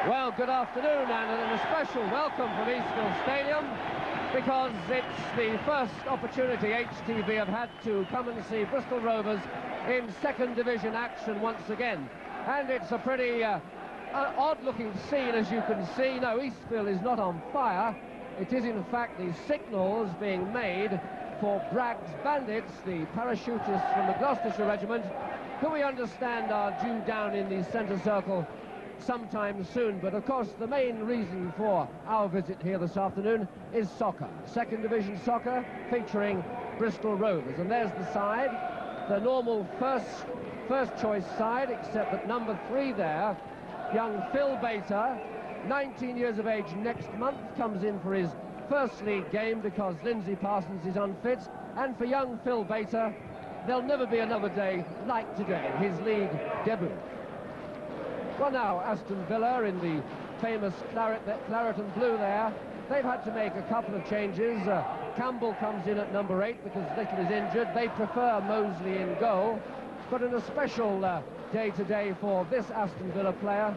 Well, good afternoon, and a special welcome from Eastville Stadium, because it's the first opportunity HTV have had to come and see Bristol Rovers in second division action once again. And it's a pretty odd-looking scene, as you can see. No, Eastville is not on fire. It is, in fact, the signals being made for Bragg's Bandits, the parachutists from the Gloucestershire Regiment, who we understand are due down in the centre circle sometime soon. But of course the main reason for our visit here this afternoon is soccer, second division soccer, featuring Bristol Rovers. And there's the side, the normal first choice side, except that number 3 there, young Phil Bater, 19 years of age next month, comes in for his first league game because Lindsay Parsons is unfit. And for young Phil Bater, there'll never be another day like today, his league debut. Well, now, Aston Villa in the famous claret and blue there, they've had to make a couple of changes. Campbell comes in at number 8 because Nicholl is injured. They prefer Moseley in goal. But in a special day today for this Aston Villa player,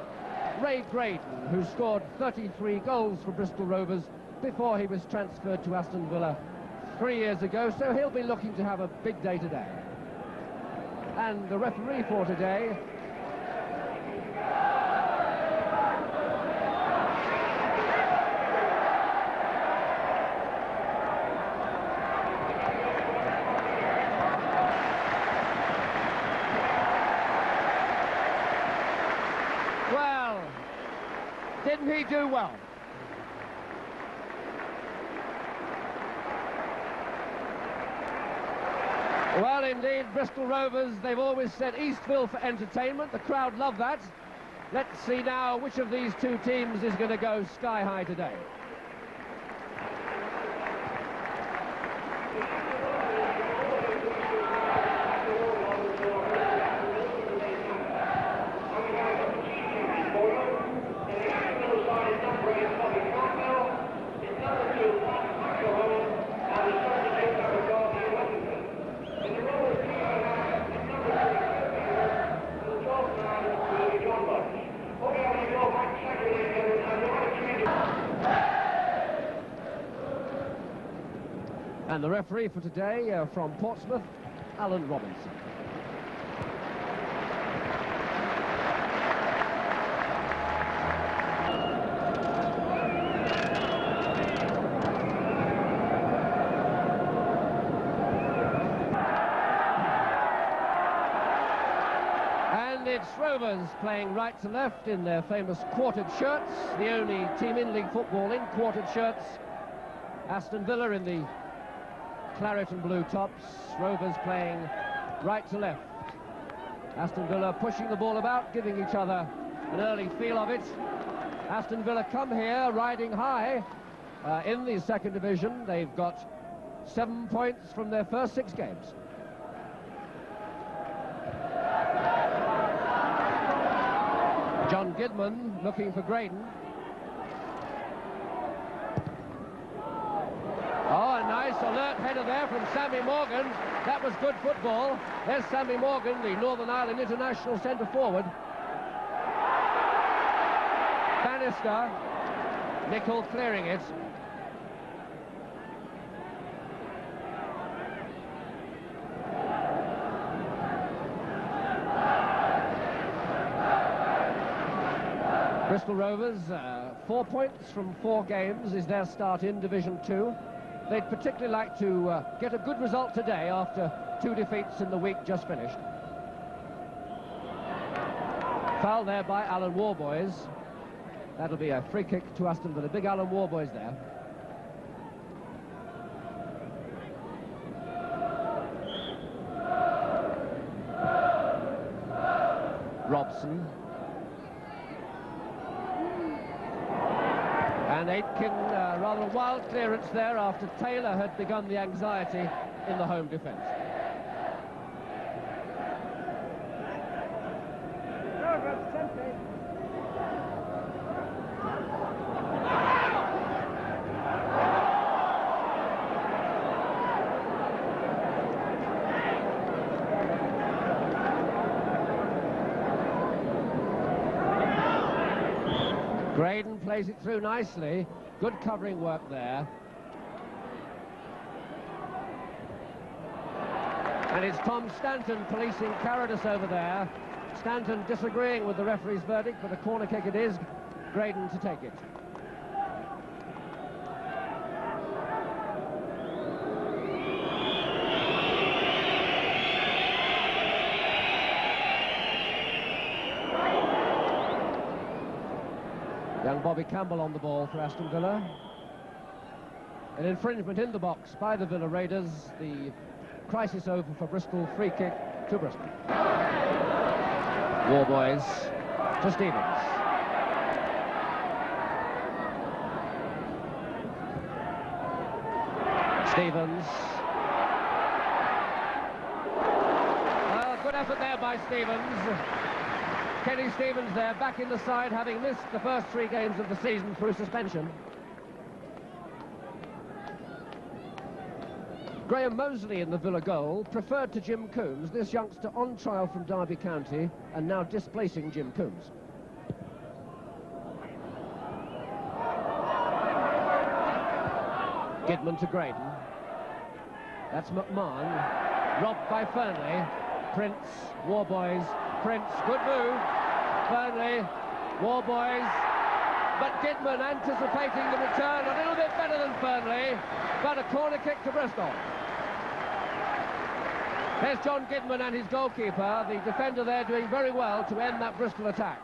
Graydon, who scored 33 goals for Bristol Rovers before he was transferred to Aston Villa 3 years ago. So he'll be looking to have a big day today. And the referee for today, didn't he do well? Well, indeed, Bristol Rovers, they've always said Eastville for entertainment. The crowd love that. Let's see now which of these two teams is going to go sky high today. And the referee for today, from Portsmouth, Alan Robson. And it's Rovers playing right to left in their famous quartered shirts, the only team in league football in quartered shirts. Aston Villa in the claret and blue tops, Rovers playing right to left. Aston Villa pushing the ball about, giving each other an early feel of it. Aston Villa come here riding high in the second division. They've got 7 points from their first 6 games. John Gidman looking for Graydon. Oh, a nice alert header there from Sammy Morgan. That was good football. There's Sammy Morgan, the Northern Ireland international centre forward. Bannister. Nicholl clearing it. Bristol Rovers, 4 points from 4 games is their start in Division 2. They'd particularly like to get a good result today after 2 defeats in the week just finished. Foul there by Alan Warboys. That'll be a free kick to Aston Villa. Big Alan Warboys there. Robson. And Aitken, rather a wild clearance there after Taylor had begun the anxiety in the home defence. Graydon plays it through nicely. Good covering work there. And it's Tom Stanton policing Carrodus over there. Stanton disagreeing with the referee's verdict, but a corner kick it is. Graydon to take it. Young Bobby Campbell on the ball for Aston Villa. An infringement in the box by the Villa Raiders. The crisis over for Bristol. Free kick to Bristol. Warboys to Stevens. Stevens. Good effort there by Stevens. Kenny Stevens there, back in the side, having missed the first 3 games of the season through suspension. Graham Moseley in the Villa goal, preferred to Jim Coombs, this youngster on trial from Derby County, and now displacing Jim Coombs. Gidman to Graydon. That's McMahon. Robbed by Fernley. Prince, Warboys. Prince, good move. Fernley, Warboys. But Gidman anticipating the return a little bit better than Fernley. But a corner kick to Bristol. There's John Gidman and his goalkeeper. The defender there doing very well to end that Bristol attack.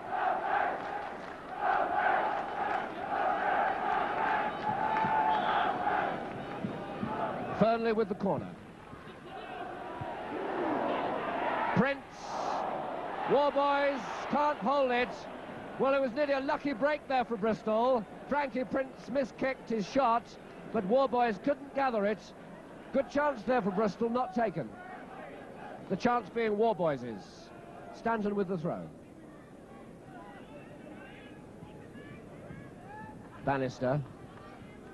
Fernley with the corner. Prince. Warboys can't hold it. Well, it was nearly a lucky break there for Bristol. Frankie Prince miskicked his shot, but Warboys couldn't gather it. Good chance there for Bristol, not taken. The chance being Warboys's. Stanton with the throw. Bannister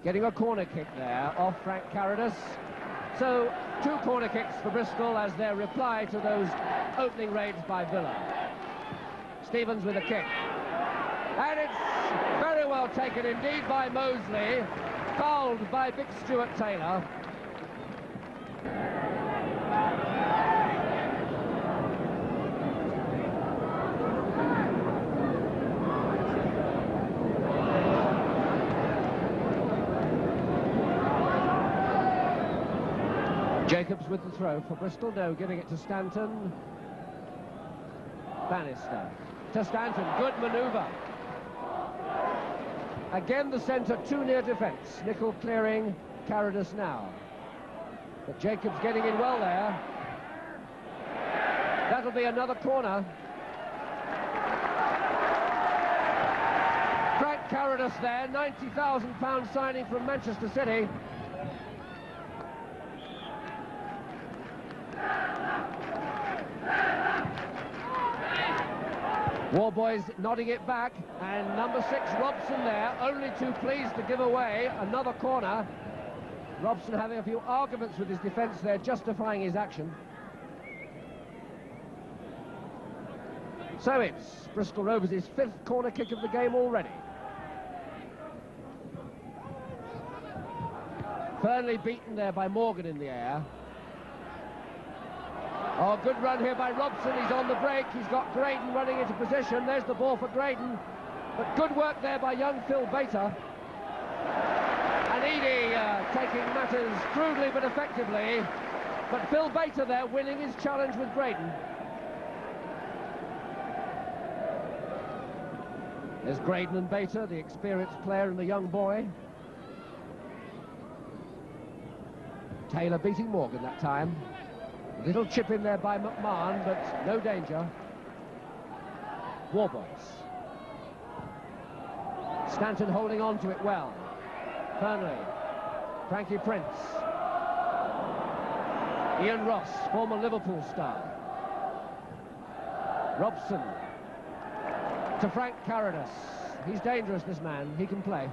getting a corner kick there off Frank Carrodus. So 2 corner kicks for Bristol as their reply to those opening raids by Villa. Stevens with a kick. And it's very well taken indeed by Moseley. Fouled by Big Stuart Taylor. Jacobs with the throw for Bristol. No, giving it to Stanton. Bannister to Stanton. Good manoeuvre. Again, the centre too near defence. Nicholl clearing. Carrodus now. But Jacobs getting in well there. That'll be another corner. Frank Carrodus there. £90,000 signing from Manchester City. Warboys nodding it back, and number 6 Robson there, only too pleased to give away another corner. Robson having a few arguments with his defence there, justifying his action. So it's Bristol Rovers' 5th corner kick of the game already. Burnley beaten there by Morgan in the air. Oh, good run here by Robson. He's on the break. He's got Graydon running into position. There's the ball for Graydon. But good work there by young Phil Bater. And Edie taking matters crudely but effectively. But Phil Bater there winning his challenge with Graydon. There's Graydon and Bater, the experienced player and the young boy. Taylor beating Morgan that time. A little chip in there by McMahon, but no danger. Warboys. Stanton holding on to it well. Burnley. Frankie Prince. Ian Ross, former Liverpool star. Robson. To Frank Carrodus. He's dangerous, this man. He can play.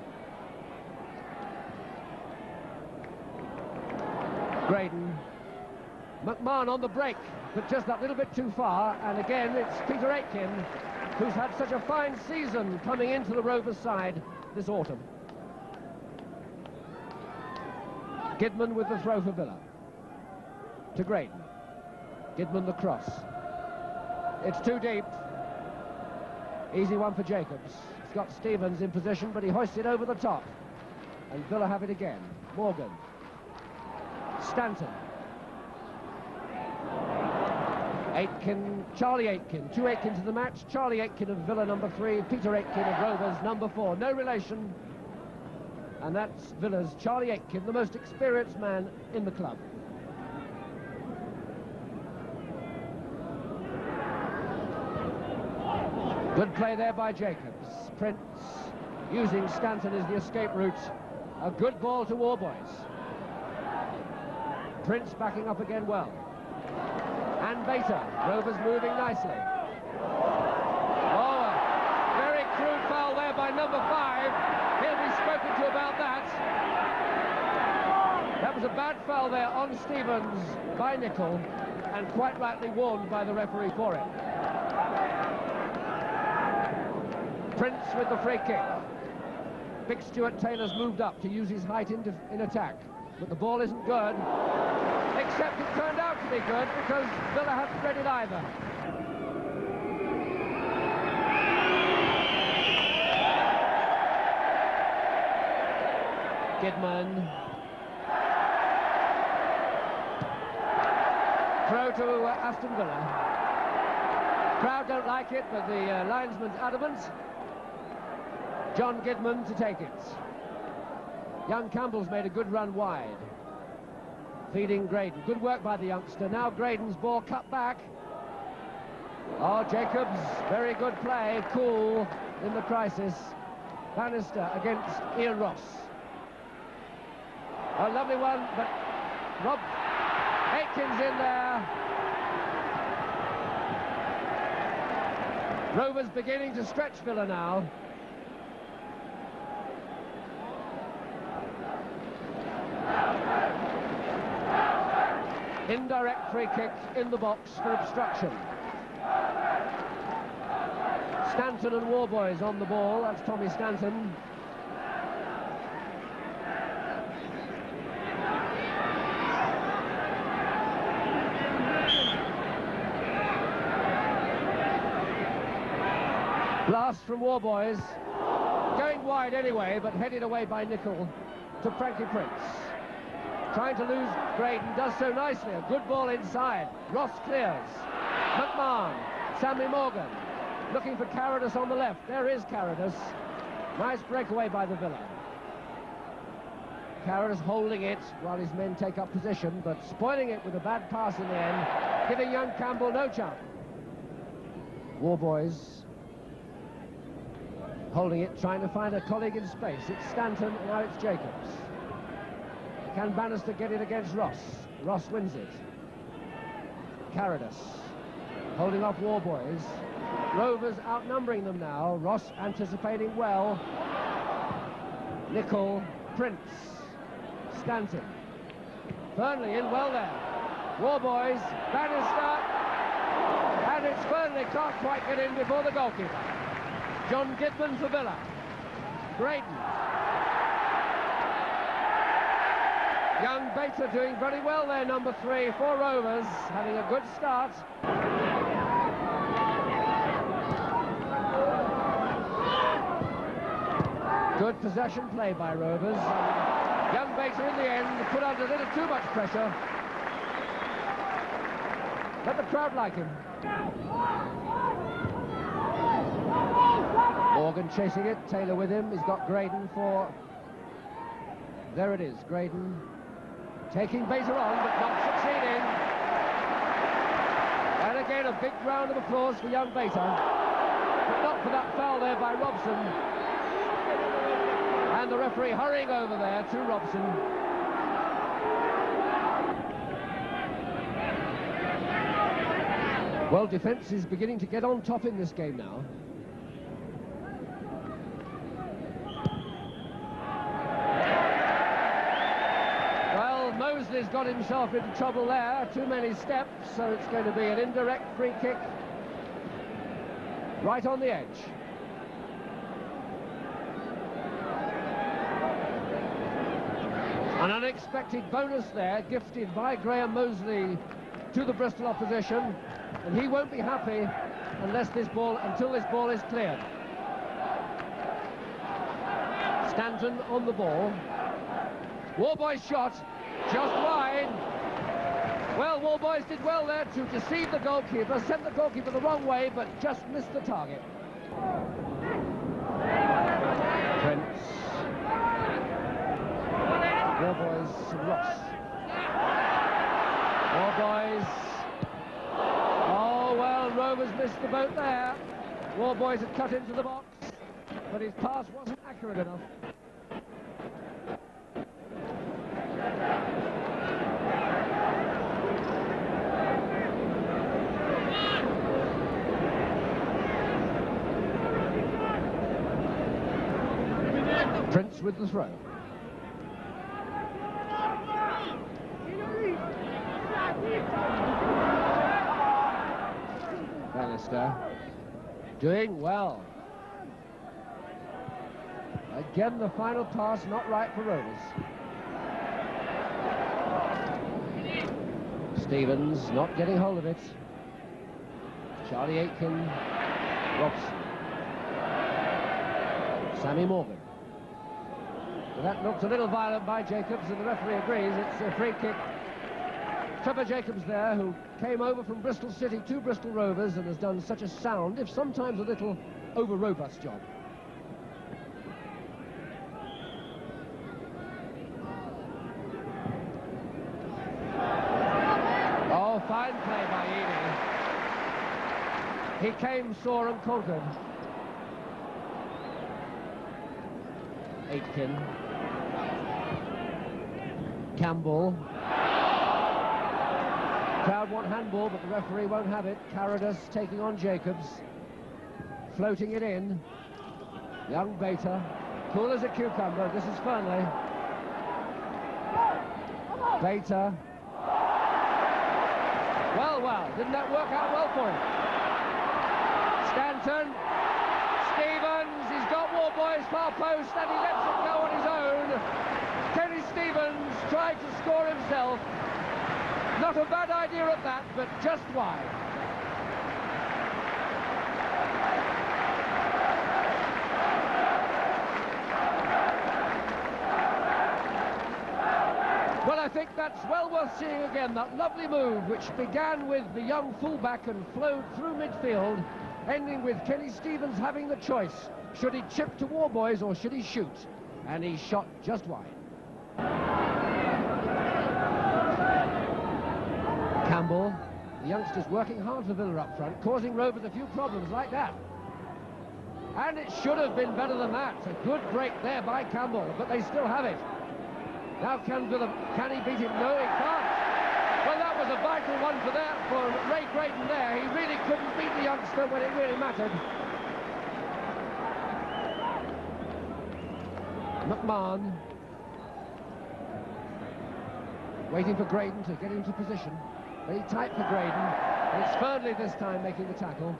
Graydon. McMahon on the break, but just that little bit too far. And again, it's Peter Aitken, who's had such a fine season coming into the Rovers side this autumn. Gidman with the throw for Villa. To Graydon. Gidman the cross. It's too deep. Easy one for Jacobs. He's got Stevens in position, but he hoists it over the top. And Villa have it again. Morgan. Stanton. Aitken, Charlie Aitken. 2 Aitkens in the match. Charlie Aitken of Villa number 3. Peter Aitken of Rovers number 4. No relation. And that's Villa's Charlie Aitken, the most experienced man in the club. Good play there by Jacobs. Prince using Stanton as the escape route. A good ball to Warboys. Prince backing up again well. And Bater. Rovers moving nicely. Oh, a very crude foul there by number 5. He'll be spoken to about that. That was a bad foul there on Stevens by Nicholl, and quite rightly warned by the referee for it. Prince with the free kick. Big Stuart Taylor's moved up to use his height in attack, but the ball isn't good, except it turned out to be good because Villa hadn't read it either. Gidman. Throw to Aston Villa. Crowd don't like it, but the linesman's adamant. John Gidman to take it. Young Campbell's made a good run wide. Feeding Graydon. Good work by the youngster. Now Graydon's ball cut back. Oh, Jacobs, very good play. Cool in the crisis. Bannister against Ian Ross. A lovely one, but Aitken's in there. Rovers beginning to stretch Villa now. Indirect free kick in the box for obstruction. Stanton and Warboys on the ball. That's Tommy Stanton. Blast from Warboys. Going wide anyway, but headed away by Nicholl to Frankie Prince. Trying to lose Graydon, does so nicely. A good ball inside. Ross clears. McMahon. Sammy Morgan. Looking for Carrodus on the left. There is Carrodus. Nice breakaway by the Villa. Carrodus holding it while his men take up position, but spoiling it with a bad pass in the end, giving young Campbell no chance. Warboys holding it, trying to find a colleague in space. It's Stanton, and now it's Jacobs. Can Bannister get it against Ross? Ross wins it. Carrodus holding off Warboys. Rovers outnumbering them now. Ross anticipating well. Nicholl, Prince, Stanton. Burnley in well there. Warboys, Bannister, and it's Burnley can't quite get in before the goalkeeper. John Gidman for Villa. Graydon. Young Bater doing very well there, number 3 for Rovers, having a good start. Good possession play by Rovers. Young Bater in the end put under a little too much pressure. But the crowd like him. Morgan chasing it, Taylor with him. He's got Graydon for... There it is, Graydon taking Bater on, but not succeeding. And again, a big round of applause for young Bater. But not for that foul there by Robson. And the referee hurrying over there to Robson. Well, defence is beginning to get on top in this game now. Well, Moseley's got himself into trouble there. Too many steps, so it's going to be an indirect free kick. Right on the edge. An unexpected bonus there, gifted by Graham Moseley to the Bristol opposition, and he won't be happy until this ball is cleared. Stanton on the ball. Warboys shot, just wide. Well, Warboys did well there to deceive the goalkeeper, sent the goalkeeper the wrong way, but just missed the target. Prince. Warboys and Ross. Warboys. Oh, well, Rovers missed the boat there. Warboys had cut into the box, but his pass wasn't accurate enough. Prince with the throw. Bannister doing well. Again, the final pass not right for Rovers. Stevens not getting hold of it. Charlie Aitken, Robson. Sammy Morgan. Well, that looked a little violent by Jacobs, and the referee agrees. It's a free kick. Trevor Jacobs there, who came over from Bristol City to Bristol Rovers and has done such a sound, if sometimes a little over-robust job. Oh, fine play by Edie. He came, saw and conquered. Aitken. Campbell. Crowd want handball, but the referee won't have it. Carrodus taking on Jacobs. Floating it in. Young Bater. Cool as a cucumber. This is Fernley. Bater. Well, didn't that work out well for him? Stanton. Stevens. He's got Warboys far post and he lets it go on his own. Kenny Stevens tried to score himself. Not a bad idea at that, but just wide. Well, I think that's well worth seeing again, that lovely move which began with the young fullback and flowed through midfield, ending with Kenny Stevens having the choice. Should he chip to Warboys or should he shoot? And he shot just wide. Campbell, the youngsters working hard for Villa up front, causing Rovers a few problems like that. And it should have been better than that. A good break there by Campbell, but they still have it. Now can he beat him? No, he can't. Well, that was a vital one for Ray Graydon there. He really couldn't beat the youngster when it really mattered. McMahon. Waiting for Graydon to get into position. Very tight for Graydon. And it's Fernley this time making the tackle.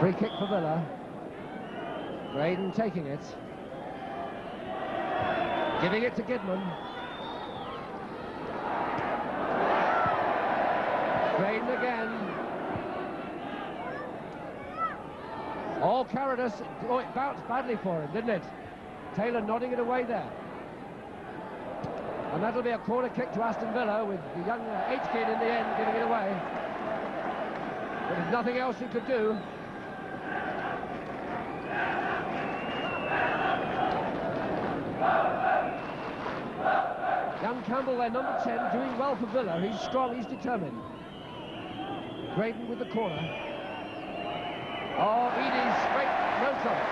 Free kick for Villa. Graydon taking it. Giving it to Gidman. Graydon again. Oh, Carrodus. Oh, it bounced badly for him, didn't it? Taylor nodding it away there. And that'll be a corner kick to Aston Villa, with the young Aitken in the end giving it away. But there's nothing else he could do. Young Campbell, their number 10, doing well for Villa. He's strong, he's determined. Graydon with the corner. Oh, Edie's straight, no trouble.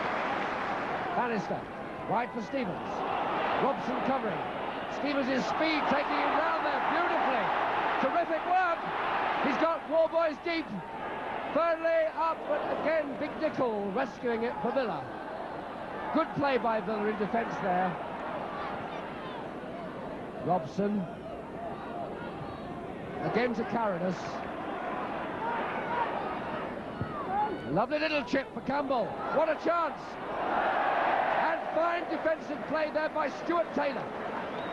Bannister, wide for Stevens. Robson covering. Stevens' speed taking him round there beautifully. Terrific work. He's got War Boys deep. Burnley up, but again, big Nicholl rescuing it for Villa. Good play by Villa in defence there. Robson. Again to Carrodus. Lovely little chip for Campbell. What a chance. And fine defensive play there by Stuart Taylor.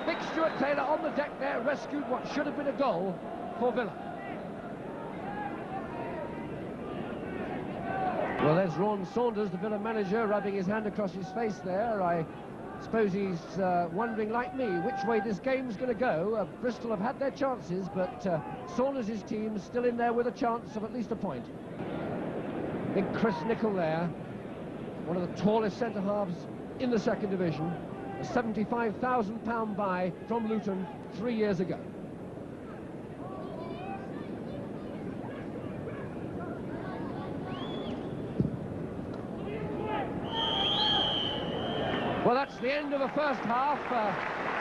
Big Stuart Taylor on the deck there, rescued what should have been a goal for Villa. Well, there's Ron Saunders, the Villa manager, rubbing his hand across his face there. I suppose he's wondering, like me, which way this game's going to go. Bristol have had their chances, but Saunders' team's still in there with a chance of at least a point. Big Chris Nicholl there, one of the tallest centre-halves in the second division. A £75,000 buy from Luton 3 years ago. Well, that's the end of the first half.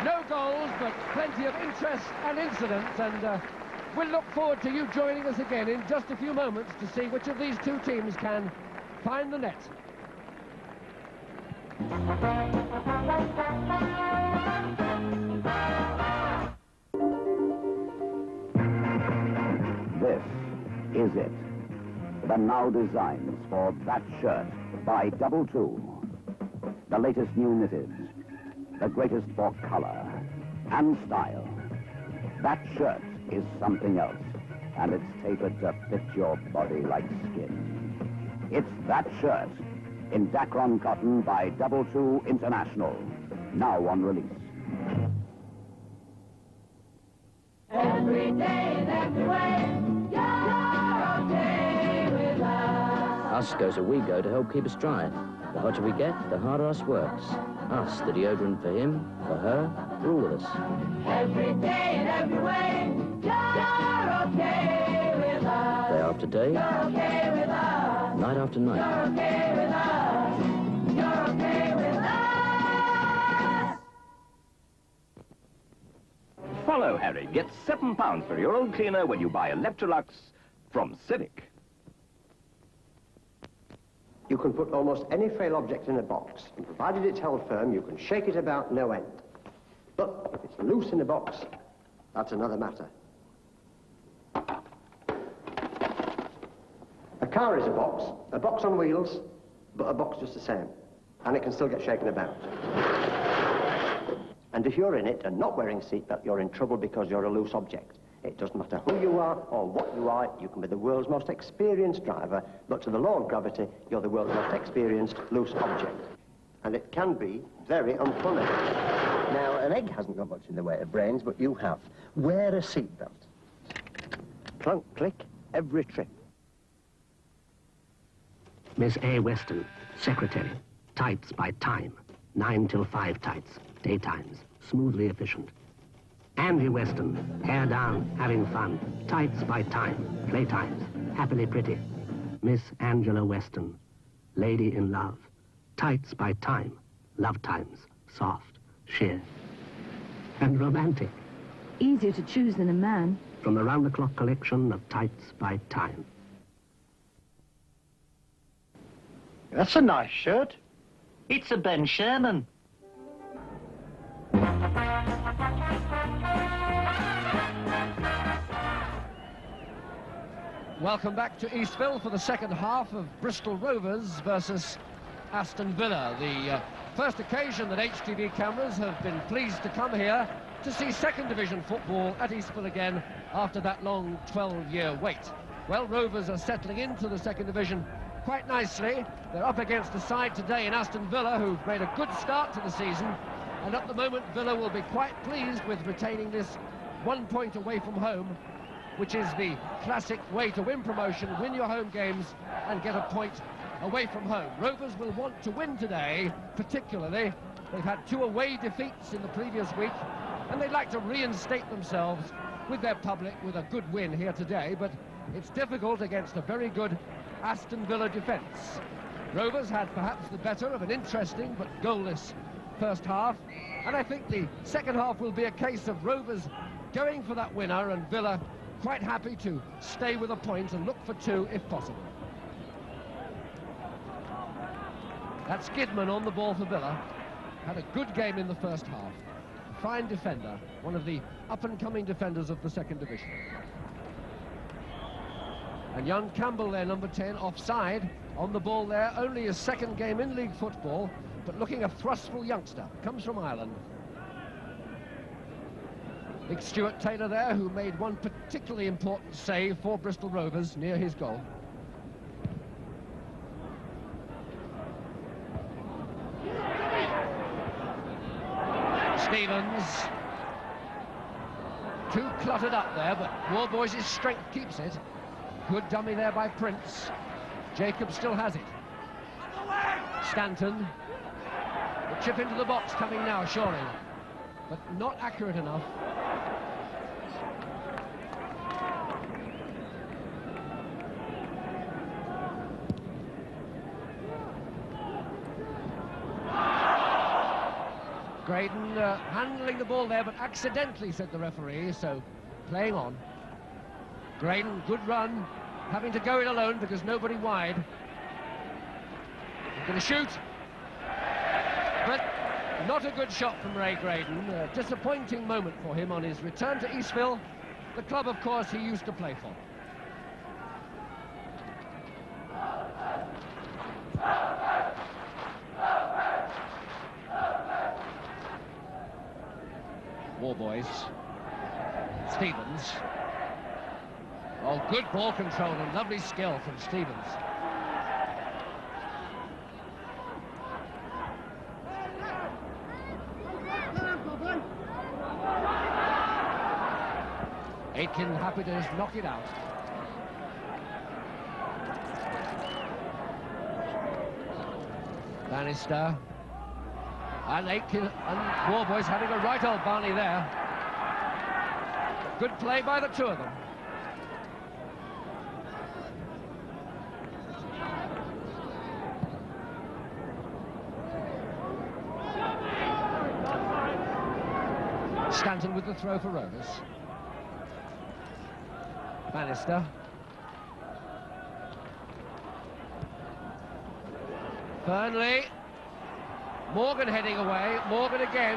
No goals, but plenty of interest and incident, and we'll look forward to you joining us again in just a few moments to see which of these two teams can find the net. This is it. The now designs for That Shirt by Double Two. The latest new knitted, the greatest for color and style. That shirt is something else, and it's tapered to fit your body like skin. It's That Shirt in Dacron cotton by Double Two International, now on release. Every day and every way, you're okay with us. Us goes a we go to help keep us dry. The hotter we get, the harder us works. Us, the deodorant for him, for her, for all of us. Every day and every way, you're okay with us. Day after day, You're okay with us. night after night. You're okay with us. You're okay with us. Follow Harry. Get £7 for your old cleaner when you buy Electrolux from Civic. You can put almost any frail object in a box, and provided it's held firm, you can shake it about no end. But if it's loose in a box, that's another matter. A car is a box on wheels, but a box just the same, and it can still get shaken about. And if you're in it and not wearing a seatbelt, you're in trouble because you're a loose object. It doesn't matter who you are or what you are, you can be the world's most experienced driver, but to the law of gravity, you're the world's most experienced loose object. And it can be very unfunny. Now, an egg hasn't got much in the way of brains, but you have. Wear a seatbelt. Clunk, click, every trip. Miss A. Weston, secretary. Tights by time. 9 till 5 tights. Daytimes. Smoothly efficient. Angie Weston, hair down, having fun. Tights by time. Playtimes. Happily pretty. Miss Angela Weston, lady in love. Tights by time. Love times. Soft. Sheer. And romantic. Easier to choose than a man. From the round-the-clock collection of Tights by Time. That's a nice shirt. It's a Ben Sherman. Welcome back to Eastville for the second half of Bristol Rovers versus Aston Villa. The first occasion that HTV cameras have been pleased to come here to see second division football at Eastville again after that long 12-year wait. Well, Rovers are settling into the second division quite nicely. They're up against a side today in Aston Villa who've made a good start to the season, and at the moment Villa will be quite pleased with retaining this 1 point away from home, which is the classic way to win promotion: win your home games and get a point away from home. Rovers will want to win today, particularly. They've had 2 away defeats in the previous week, and they'd like to reinstate themselves with their public with a good win here today, but it's difficult against a very good Aston Villa defence. Rovers had perhaps the better of an interesting but goalless first half, and I think the second half will be a case of Rovers going for that winner and Villa quite happy to stay with a point and look for 2 if possible. That's Gidman on the ball for Villa. Had a good game in the first half. A fine defender, one of the up-and-coming defenders of the second division. And young Campbell there, number 10, offside, on the ball there. Only his second game in league football, but looking a thrustful youngster. Comes from Ireland. Big Stuart Taylor there, who made one particularly important save for Bristol Rovers near his goal. Stevens. Too cluttered up there, but Warboys' strength keeps it. Good dummy there by Prince. Jacob still has it. Stanton. The chip into the box coming now, surely, but not accurate enough. Graydon handling the ball there, but accidentally, said the referee, so playing on. Graydon, good run, having to go it alone because nobody wide. He's going to shoot, but not a good shot from Ray Graydon. A disappointing moment for him on his return to Eastville, the club, of course, he used to play for. Warboys. Stevens. Oh, good ball control and lovely skill from Stevens. Aitken happy to just knock it out. Bannister. And Aitken and Warboys having a right old Barney there. Good play by the 2 of them. Stanton with the throw for Rovers. Bannister. Burnley. Morgan heading away. Morgan again.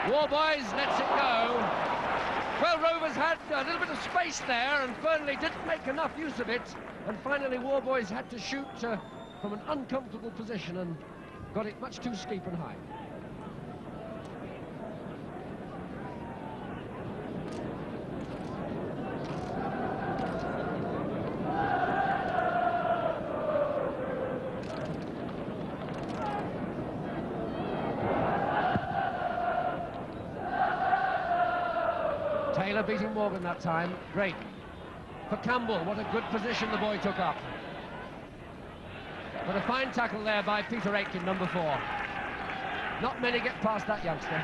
Warboys lets it go. Well, Rovers had a little bit of space there, and Burnley didn't make enough use of it. And finally, Warboys had to shoot from an uncomfortable position and got it much too steep and high. Taylor beating Morgan that time. Great. For Campbell, what a good position the boy took up. But a fine tackle there by Peter Aitken, number 4. Not many get past that youngster.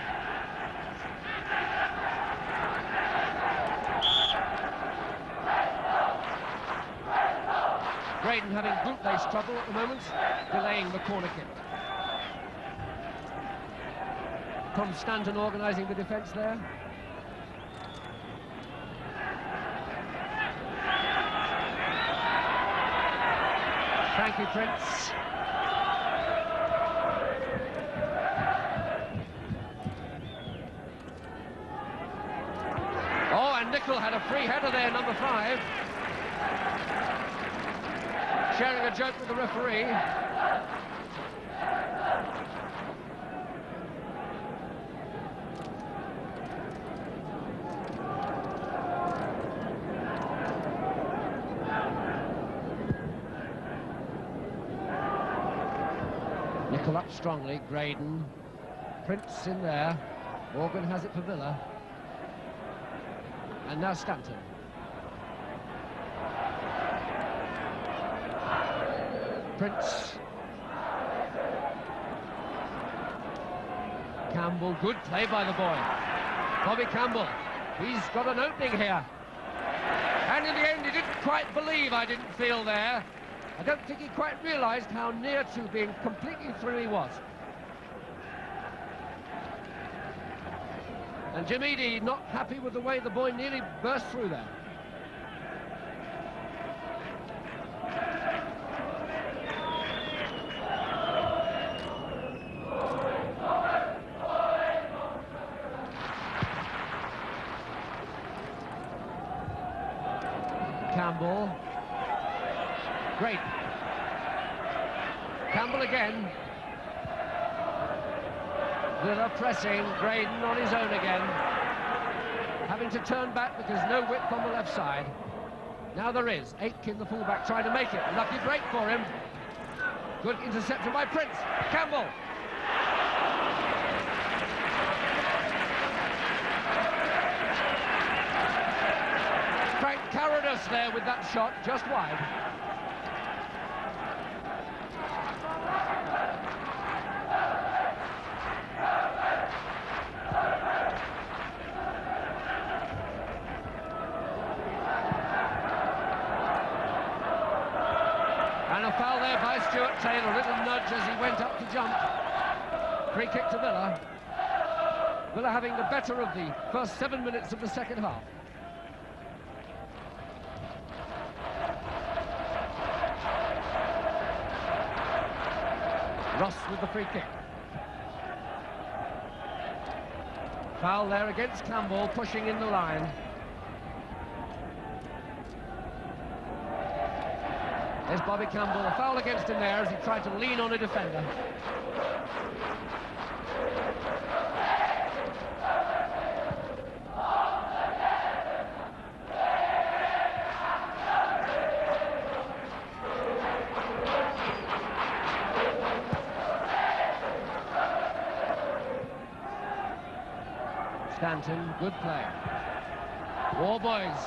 Graydon having bootlace trouble at the moment, delaying the corner kick. Tom Stanton organising the defence there. Thank you, Prince. Oh, and Nicholl had a free header there, number 5. Sharing a joke with the referee. Nicholl up strongly, Graydon. Prince in there. Morgan has it for Villa. And now Stanton. Prince. Campbell, good play by the boy. Bobby Campbell, he's got an opening here. And in the end, he didn't quite believe, I didn't feel there. I don't think he quite realised how near to being completely through he was. And Jim Eadie not happy with the way the boy nearly burst through there. Campbell. Great. Campbell again. Villa pressing, Graydon on his own again. Having to turn back because no width on the left side. Now there is. Aitken, the fullback, trying to make it. Lucky break for him. Good interception by Prince. Campbell. Frank Carrodus there with that shot, just wide. Taylor, a little nudge as he went up to jump. Free kick to Villa. Villa having the better of the first 7 minutes of the second half. Ross with the free kick. Foul there against Campbell, pushing in the line. There's Bobby Campbell, a foul against him there as he tried to lean on a defender. Stanton, good play. War boys.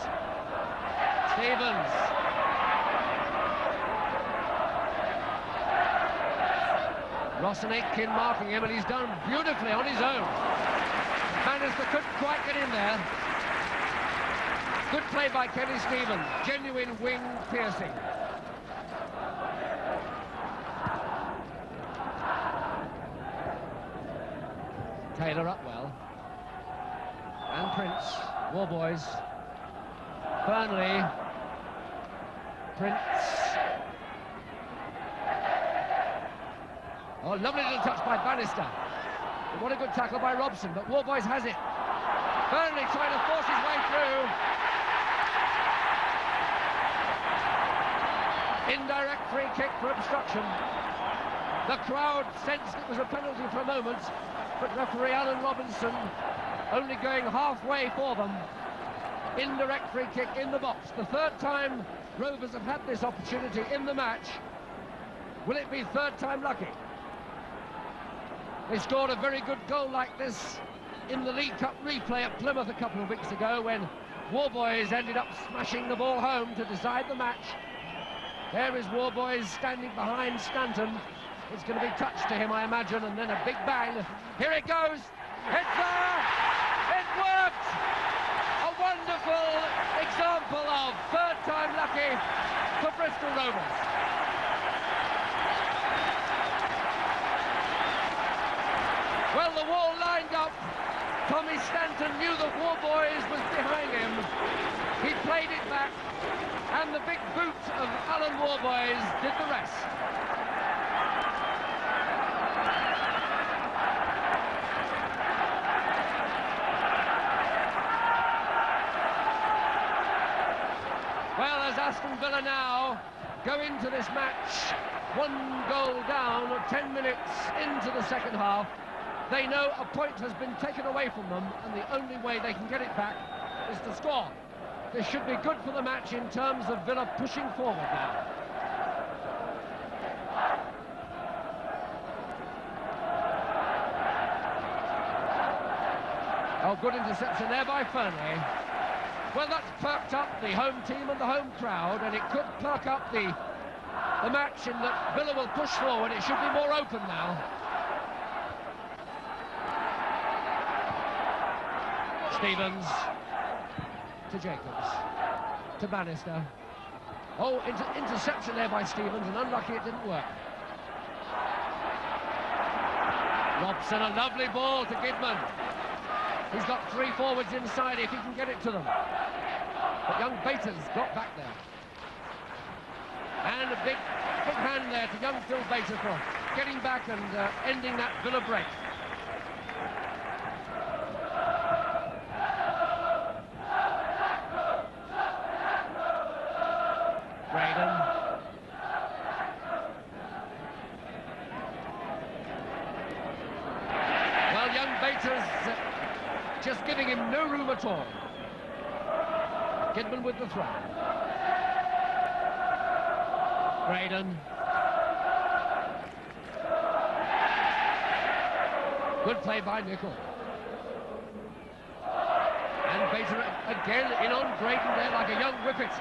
Stevens. Ross and Aitken marking him, and he's done beautifully on his own. Bannister couldn't quite get in there. Good play by Kenny Stevens. Genuine wing piercing. Taylor up well. And Prince. War boys. Burnley. Prince. Oh, lovely little touch by Bannister. What a good tackle by Robson, but Warboys has it. Burnley trying to force his way through. Indirect free kick for obstruction. The crowd sensed it was a penalty for a moment, but referee Alan Robinson only going halfway for them. Indirect free kick in the box. The third time Rovers have had this opportunity in the match. Will it be third time lucky? They scored a very good goal like this in the League Cup replay at Plymouth a couple of weeks ago when Warboys ended up smashing the ball home to decide the match. There is Warboys standing behind Stanton. It's going to be touched to him, I imagine, and then a big bang. Here it goes. It's there. It worked. A wonderful example of third time lucky for Bristol Rovers. Well, the wall lined up. Tommy Stanton knew that Warboys was behind him. He played it back, and the big boot of Alan Warboys did the rest. Well, as Aston Villa now go into this match, 1 goal down, 10 minutes into the second half, they know a point has been taken away from them, and the only way they can get it back is to score. This should be good for the match in terms of Villa pushing forward now. Oh, good interception there by Fernley. Well, that's perked up the home team and the home crowd, and it could perk up the match in that Villa will push forward. It should be more open now. Stevens to Jacobs to Bannister. Oh, interception there by Stevens, and unlucky it didn't work. Robson, a lovely ball to Gidman. He's got 3 forwards inside if he can get it to them. But young Bater's got back there. And a big hand there to young Phil Bater for getting back and ending that Villa break. Graydon. Well, young Bater's just giving him no room at all. Gidman with the throw. Graydon. Good play by Nicholl. And Bater again in on Graydon there like a young whippet.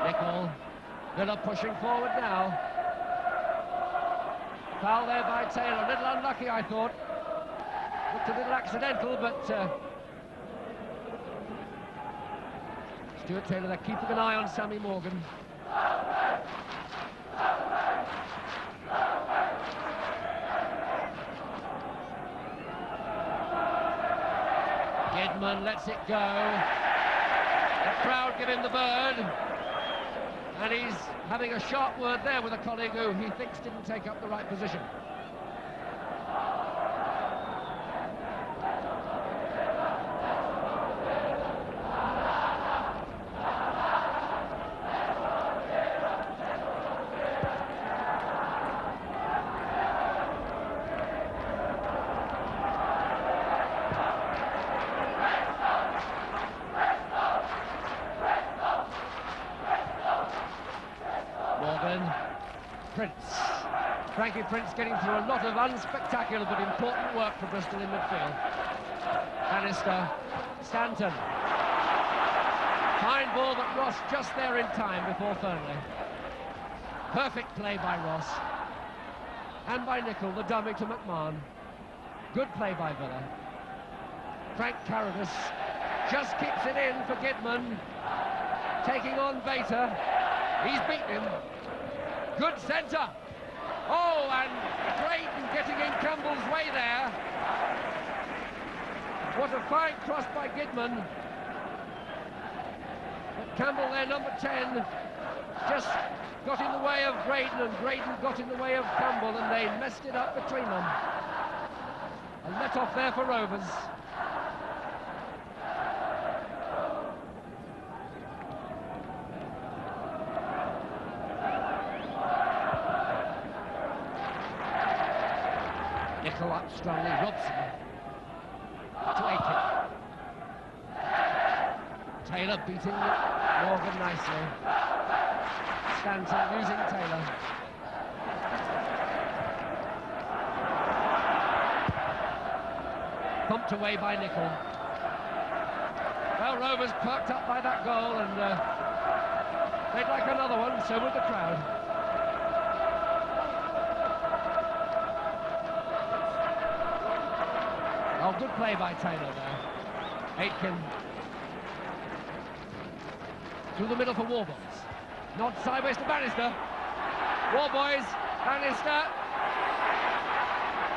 Nicholl. Villa pushing forward now. Foul there by Taylor. A little unlucky, I thought. Looked a little accidental, but Stuart Taylor, they're keeping an eye on Sammy Morgan. Gidman lets it go. The crowd give him the bird. And he's having a sharp word there with a colleague who he thinks didn't take up the right position. Prince getting through a lot of unspectacular but important work for Bristol in midfield. Bannister, Stanton. Fine ball, but Ross just there in time before Fernley. Perfect play by Ross. And by Nicholl, the dummy to McMahon. Good play by Villa. Frank Carrodus just keeps it in for Gidman. Taking on Bater. He's beaten him. Good centre. Oh, and Graydon getting in Campbell's way there. What a fine cross by Gidman. But Campbell, their number 10, just got in the way of Graydon, and Graydon got in the way of Campbell, and they messed it up between them. A let off there for Rovers. Nicholl up strongly, Robson to Aitken. Taylor beating Morgan nicely. Stanton losing Taylor. Pumped away by Nicholl. Well, Rovers perked up by that goal, and they'd like another one, so would the crowd. Oh, good play by Taylor there. Aitken. Through the middle for Warboys. Not sideways to Bannister. Warboys. Bannister.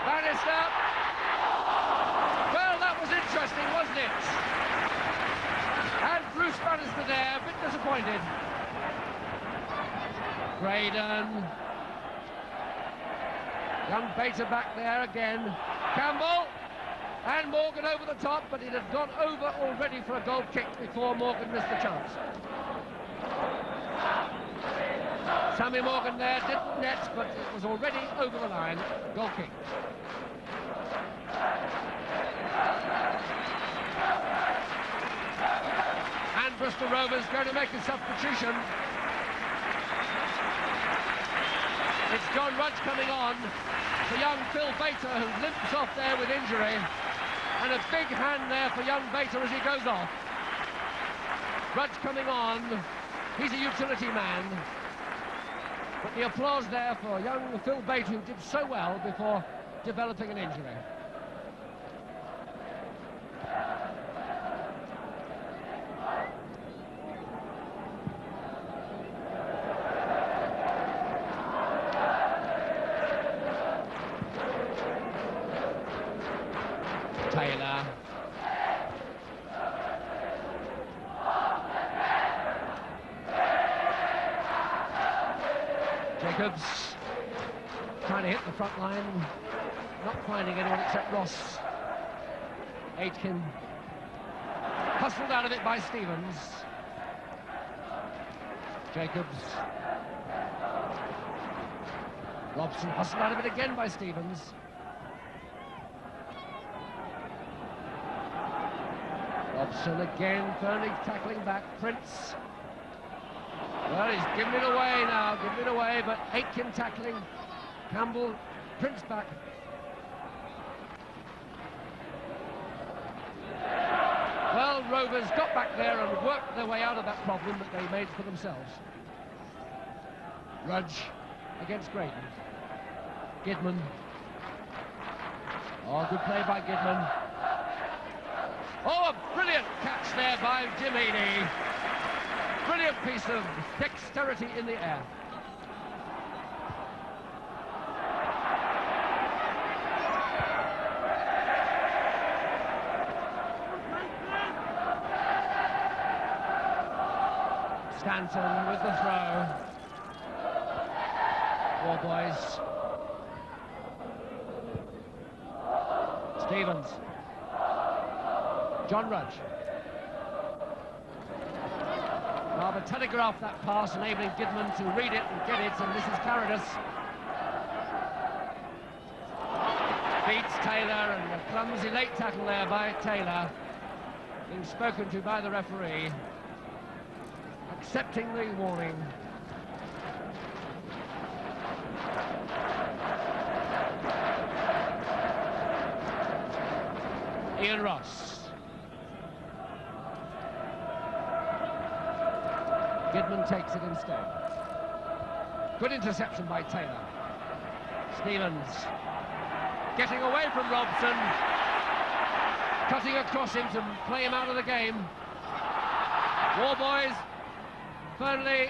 Bannister. Well, that was interesting, wasn't it? And Bruce Bannister there, a bit disappointed. Graydon. Young Bater back there again. Campbell. And Morgan over the top, but it had gone over already for a goal kick before Morgan missed the chance. Sammy Morgan there didn't net, but it was already over the line. Goal kick. And Bristol Rovers going to make a substitution. It's John Rudge coming on for young Phil Bater, who limps off there with injury. And a big hand there for young Bater as he goes off. Rudge coming on. He's a utility man. But the applause there for young Phil Bater, who did so well before developing an injury. Taylor. Jacobs trying to hit the front line, not finding anyone except Ross. Aitken hustled out of it by Stevens. Jacobs. Robson hustled out of it again by Stevens. Robson again, firmly tackling back. Prince. Well, he's giving it away now, giving it away, but Aitken tackling. Campbell, Prince back. Well, Rovers got back there and worked their way out of that problem that they made for themselves. Rudge against Graydon. Gidman. Oh, good play by Gidman. Oh, a brilliant catch there by Jim Eadie. Brilliant piece of dexterity in the air. Stanton with the throw. War boys. Stevens. John Rudge. Rather telegraphed that pass, enabling Gidman to read it and get it, and this is Carrodus. Beats Taylor, and a clumsy late tackle there by Taylor. Being spoken to by the referee. Accepting the warning. Ian Ross. Gidman takes it instead. Good interception by Taylor. Stevens getting away from Robson. Cutting across him to play him out of the game. War boys. Burnley.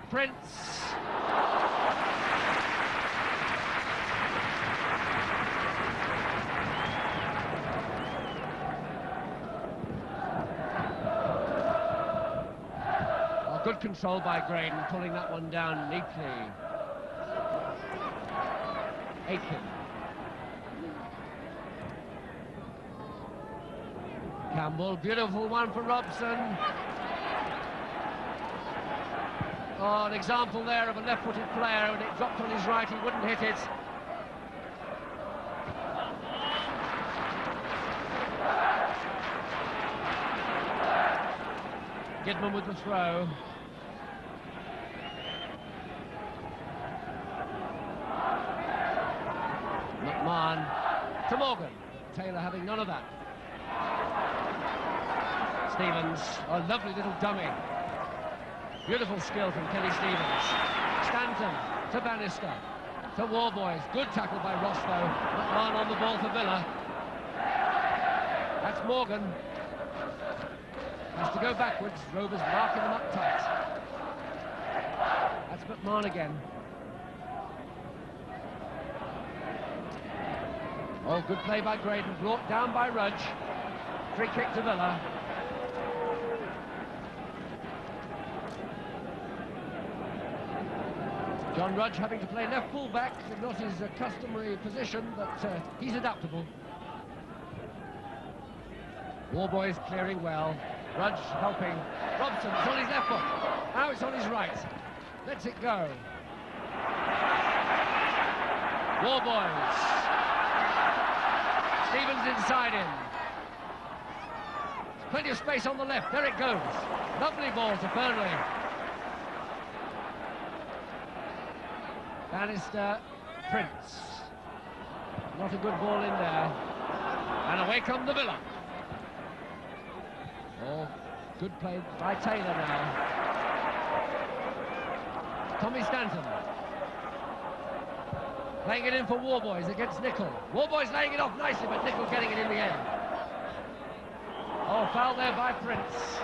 Prince. Good control by Graydon, pulling that one down neatly. Aitken. Campbell, beautiful one for Robson. Oh, an example there of a left-footed player. When it dropped on his right, he wouldn't hit it. Gidman with the throw. McMahon to Morgan. Taylor having none of that. Stevens, a lovely little dummy. Beautiful skill from Kenny Stevens. Stanton to Bannister. To Warboys. Good tackle by Ross, though. McMahon on the ball for Villa. That's Morgan. Has to go backwards. Rovers marking them up tight. That's McMahon again. Oh, good play by Graydon. Brought down by Rudge. Free kick to Villa. John Rudge having to play left full-back, not his customary position, but he's adaptable. Warboys clearing well. Rudge helping. Robson, it's on his left foot. Now it's on his right. Lets it go. Warboys. Stevens inside him. Plenty of space on the left. There it goes. Lovely ball to Burnley. Bannister, Prince. Not a good ball in there. And away come the Villa. Oh, good play by Taylor now. Tommy Stanton. Laying it in for Warboys against Nicholl. Warboys laying it off nicely, but Nicholl getting it in the end. Oh, foul there by Prince.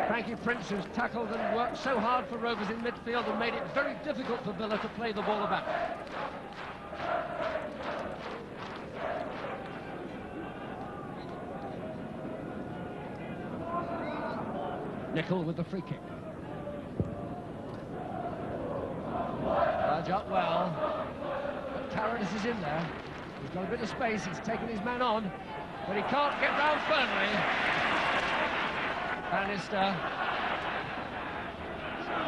Frankie Prince, who's tackled and worked so hard for Rovers in midfield and made it very difficult for Villa to play the ball about. Nicholl with the free kick. Rudge up well. But Carrodus is in there. He's got a bit of space. He's taken his man on. But he can't get round Burnley. Bannister.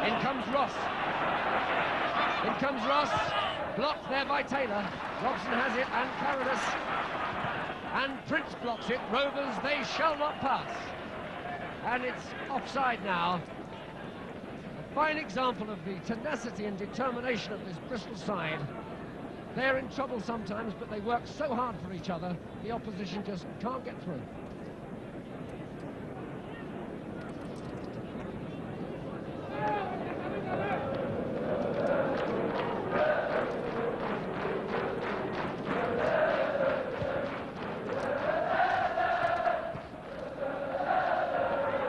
In comes Ross. In comes Ross. Blocked there by Taylor. Robson has it and Carrodus. And Prince blocks it. Rovers, they shall not pass. And it's offside now. A fine example of the tenacity and determination of this Bristol side. They're in trouble sometimes, but they work so hard for each other, the opposition just can't get through.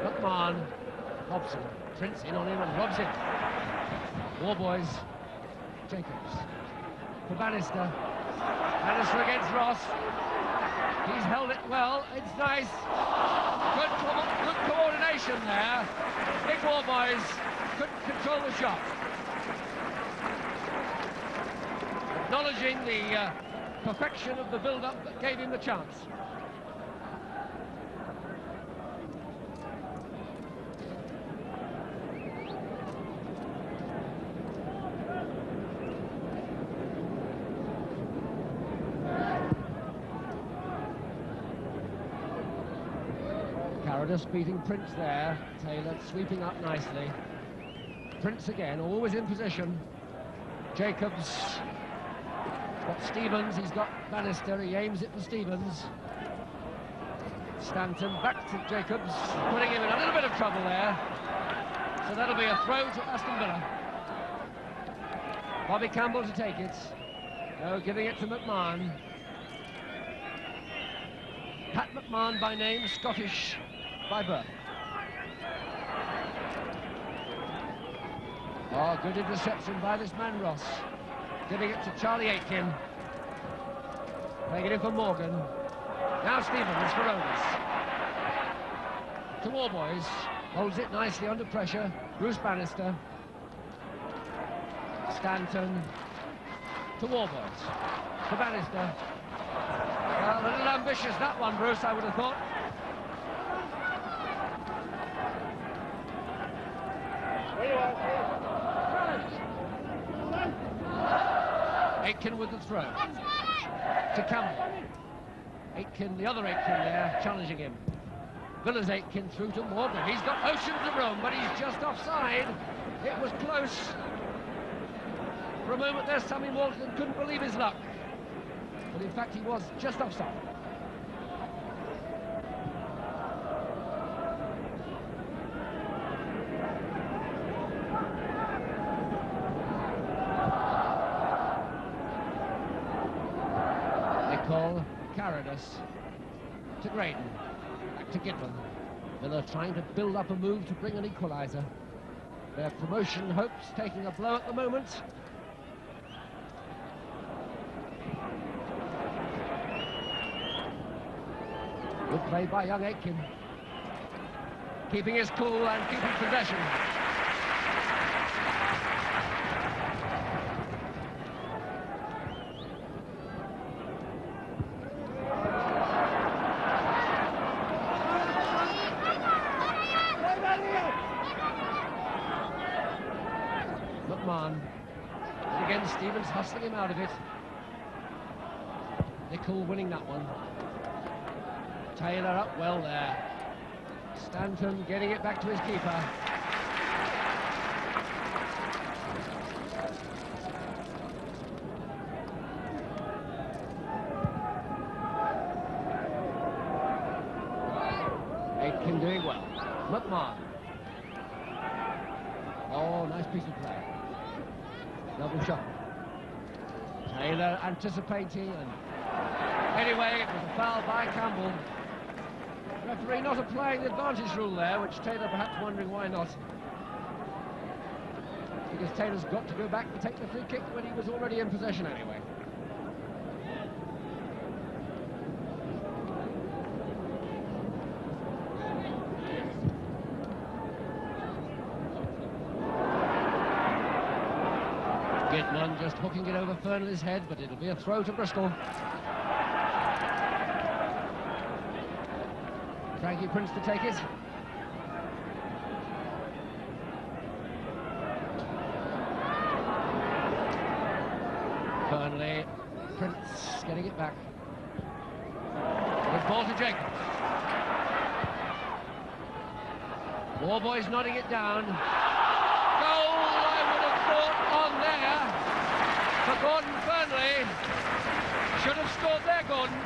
McMahon, Robson, Prince in on him and robs it. Warboys, Jacobs. For Bannister. Bannister against Ross. He's held it well. It's nice. Good coordination there. Big Warboys couldn't control the shot. Acknowledging the perfection of the build-up that gave him the chance. Carrodus beating Prince there. Taylor sweeping up nicely. Prince again, always in position. Jacobs. Got Stevens, he's got Bannister, he aims it for Stevens. Stanton back to Jacobs, putting him in a little bit of trouble there. So that'll be a throw to Aston Villa. Bobby Campbell to take it. No, giving it to McMahon. Pat McMahon by name, Scottish by birth. Oh, good interception by this man Ross. Giving it to Charlie Aitken. Playing it in for Morgan. Now Stevens for Rovers. To Warboys. Holds it nicely under pressure. Bruce Bannister. Stanton. To Warboys. To Bannister. Well, a little ambitious that one, Bruce, I would have thought. Aitken with the throw. To Campbell. Aitken, the other Aitken there, challenging him. Villa's Aitken through to Morgan. He's got oceans of room, but he's just offside. It was close. For a moment there, Sammy Morgan couldn't believe his luck. But in fact, he was just offside. Nicholl, Carrodus to Graydon, back to Gidman. Villa trying to build up a move to bring an equaliser. Their promotion hopes taking a blow at the moment. Good play by young Aitken. Keeping his cool and keeping possession. McMahon. And again, Stevens hustling him out of it. Nicholl winning that one. Taylor up well there. Stanton getting it back to his keeper. Aitken doing well. McMahon. Oh, nice piece of play. Double shot. Taylor anticipating, and anyway, it was a foul by Campbell. Referee not applying the advantage rule there, which Taylor perhaps wondering why not. Because Taylor's got to go back and take the free kick when he was already in possession anyway. Gidman just hooking it over Fernley's head, but it'll be a throw to Bristol. Frankie Prince to take it. Fernley, Prince getting it back. Good ball to Jacobs. More boys nodding it down. Goal, I would have thought, on there for Gordon Fernley. Should have scored there, Gordon.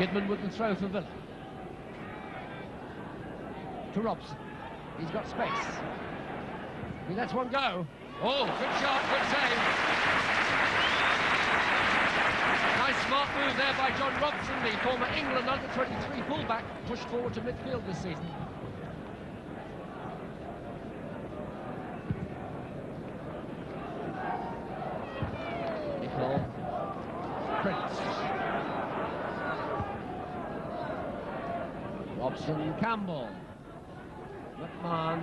Gidman with the throw for Villa. To Robson. He's got space. He lets one go. Oh, good shot, good save. Nice smart move there by John Robson, the former England under-23 fullback, pushed forward to midfield this season. Nicholl. Prince. Robson, Campbell, McMahon,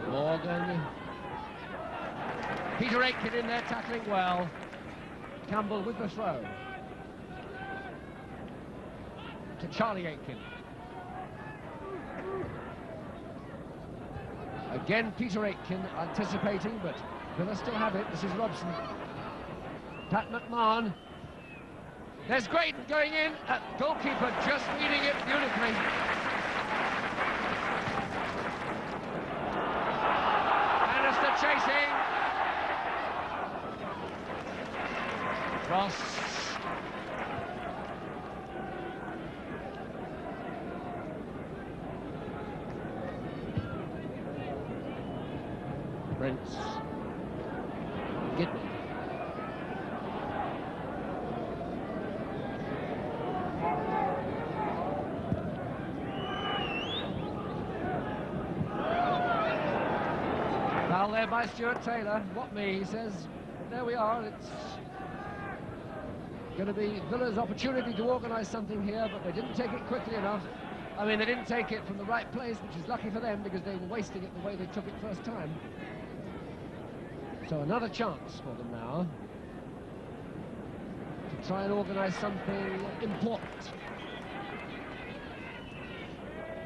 Morgan, Peter Aitken in there tackling well. Campbell with the throw to Charlie Aitken. Again Peter Aitken anticipating, but Villa still have it. This is Robson. Pat McMahon. There's Graydon going in. Goalkeeper just reading it beautifully. Bannister chasing. Ross. Prince. Gidman. Foul there by Stuart Taylor. What me, he says. There we are. It's going to be Villa's opportunity to organise something here, but they didn't take it quickly enough. I mean, they didn't take it from the right place, which is lucky for them because they were wasting it the way they took it first time. So another chance for them now to try and organise something important.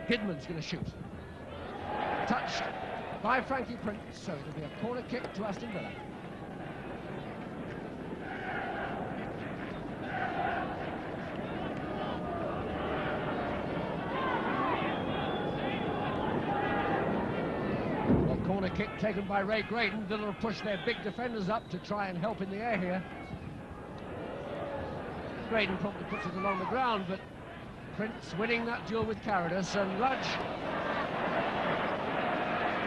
Gidman's going to shoot. Touched by Frankie Prince, so it'll be a corner kick to Aston Villa. Well, corner kick taken by Ray Graydon. Villa will push their big defenders up to try and help in the air here. Graydon probably puts it along the ground, but Prince winning that duel with Carrodus, and Ludge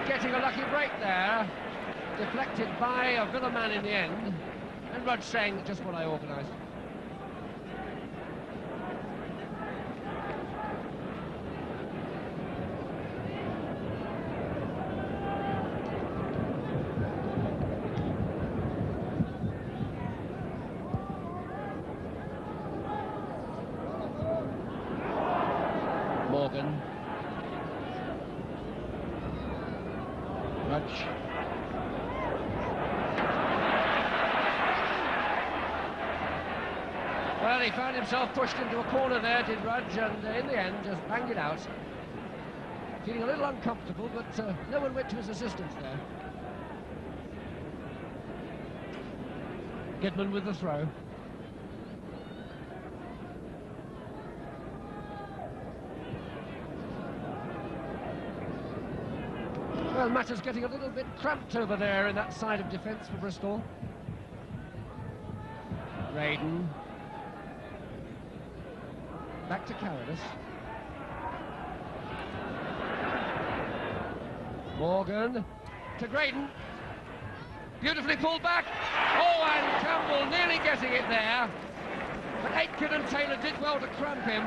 getting a lucky break there, deflected by a Villa man in the end, and Rudge saying just what I organised. Morgan. Rudge. Well, he found himself pushed into a corner there, did Rudge, and in the end just banged it out. Feeling a little uncomfortable, but no one went to his assistance there. Gidman with the throw. Well, matters getting a little bit cramped over there in that side of defence for Bristol. Graydon. Back to Carrodus. Morgan to Graydon. Beautifully pulled back. Oh, and Campbell nearly getting it there. But Aitken and Taylor did well to cramp him.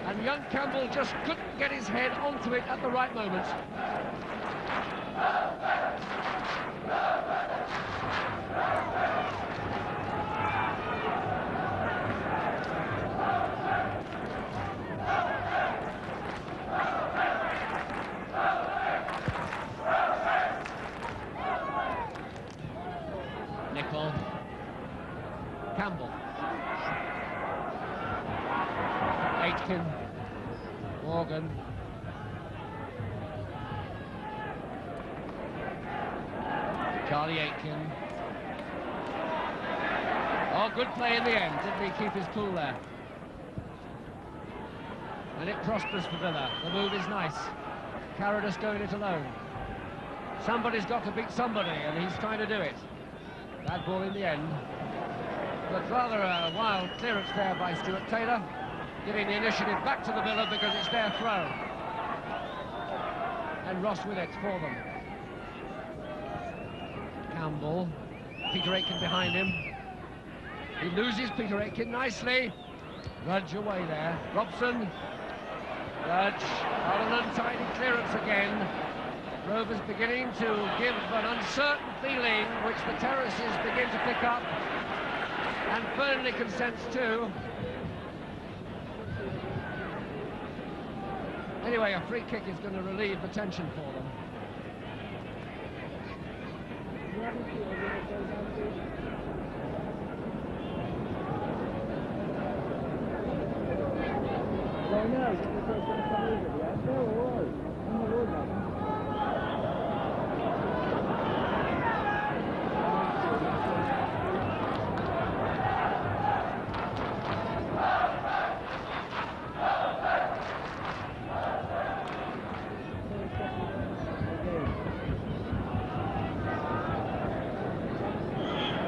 And young Campbell just couldn't get his head onto it at the right moment. Nicholl. Campbell. Aitken. Morgan. Charlie Aitken. Oh, good play in the end. Didn't he keep his cool there? And it prospers for Villa. The move is nice. Carrodus going it alone. Somebody's got to beat somebody, and he's trying to do it. Bad ball in the end. But rather a wild clearance there by Stuart Taylor, giving the initiative back to the Villa because it's their throw. And Ross with it for them. Campbell. Peter Aitken behind him. He loses Peter Aitken nicely. Rudge away there. Robson. Rudge. On an untidy clearance again. Rovers beginning to give an uncertain feeling, which the terraces begin to pick up, and Burnley consents too. Anyway, a free kick is going to relieve the tension for them.